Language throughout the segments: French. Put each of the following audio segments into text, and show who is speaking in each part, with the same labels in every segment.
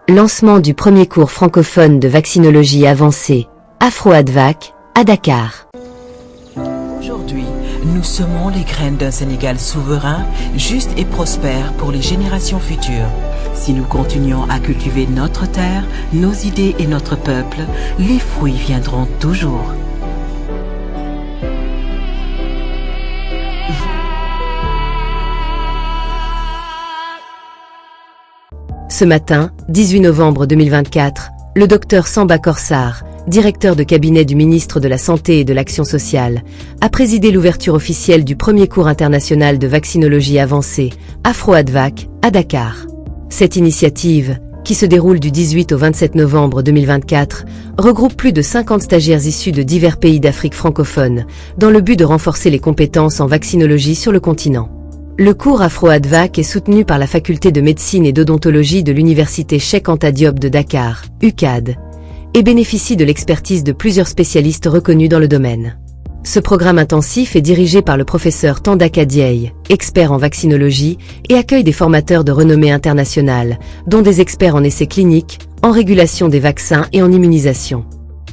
Speaker 1: Lancement du premier cours francophone de vaccinologie avancée, Afro-Advac, à Dakar.
Speaker 2: Aujourd'hui, nous semons les graines d'un Sénégal souverain, juste et prospère pour les générations futures. Si nous continuons à cultiver notre terre, nos idées et notre peuple, les fruits viendront toujours.
Speaker 1: Ce matin, 18 novembre 2024, le docteur Samba Korsar, directeur de cabinet du ministre de la Santé et de l'Action sociale, a présidé l'ouverture officielle du premier cours international de vaccinologie avancée, Afro-Advac, à Dakar. Cette initiative, qui se déroule du 18 au 27 novembre 2024, regroupe plus de 50 stagiaires issus de divers pays d'Afrique francophone, dans le but de renforcer les compétences en vaccinologie sur le continent. Le cours Afro-Advac est soutenu par la faculté de médecine et d'odontologie de l'université Cheikh Anta Diop de Dakar, UCAD, et bénéficie de l'expertise de plusieurs spécialistes reconnus dans le domaine. Ce programme intensif est dirigé par le professeur Tandaka Dieye, expert en vaccinologie, et accueille des formateurs de renommée internationale, dont des experts en essais cliniques, en régulation des vaccins et en immunisation.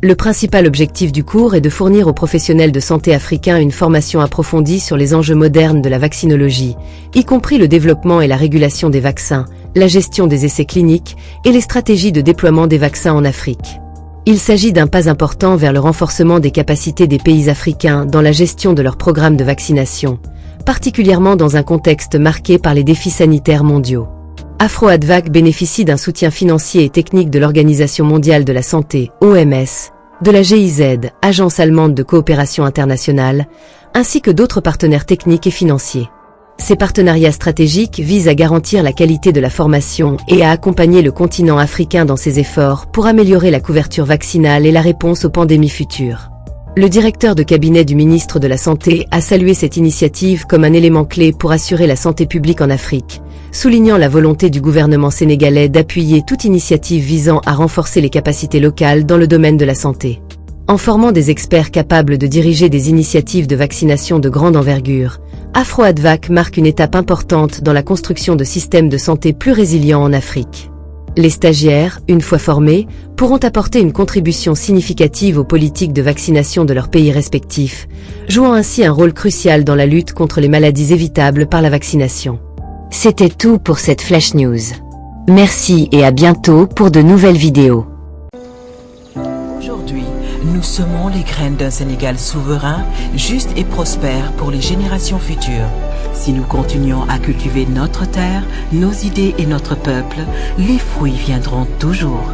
Speaker 1: Le principal objectif du cours est de fournir aux professionnels de santé africains une formation approfondie sur les enjeux modernes de la vaccinologie, y compris le développement et la régulation des vaccins, la gestion des essais cliniques et les stratégies de déploiement des vaccins en Afrique. Il s'agit d'un pas important vers le renforcement des capacités des pays africains dans la gestion de leurs programmes de vaccination, particulièrement dans un contexte marqué par les défis sanitaires mondiaux. Afro-Advac bénéficie d'un soutien financier et technique de l'Organisation mondiale de la santé, OMS, de la GIZ, Agence allemande de coopération internationale, ainsi que d'autres partenaires techniques et financiers. Ces partenariats stratégiques visent à garantir la qualité de la formation et à accompagner le continent africain dans ses efforts pour améliorer la couverture vaccinale et la réponse aux pandémies futures. Le directeur de cabinet du ministre de la Santé a salué cette initiative comme un élément clé pour assurer la santé publique en Afrique, soulignant la volonté du gouvernement sénégalais d'appuyer toute initiative visant à renforcer les capacités locales dans le domaine de la santé. En formant des experts capables de diriger des initiatives de vaccination de grande envergure, Afro-Advac marque une étape importante dans la construction de systèmes de santé plus résilients en Afrique. Les stagiaires, une fois formés, pourront apporter une contribution significative aux politiques de vaccination de leurs pays respectifs, jouant ainsi un rôle crucial dans la lutte contre les maladies évitables par la vaccination.
Speaker 3: C'était tout pour cette Flash News. Merci et à bientôt pour de nouvelles vidéos.
Speaker 2: Aujourd'hui, nous semons les graines d'un Sénégal souverain, juste et prospère pour les générations futures. Si nous continuons à cultiver notre terre, nos idées et notre peuple, les fruits viendront toujours.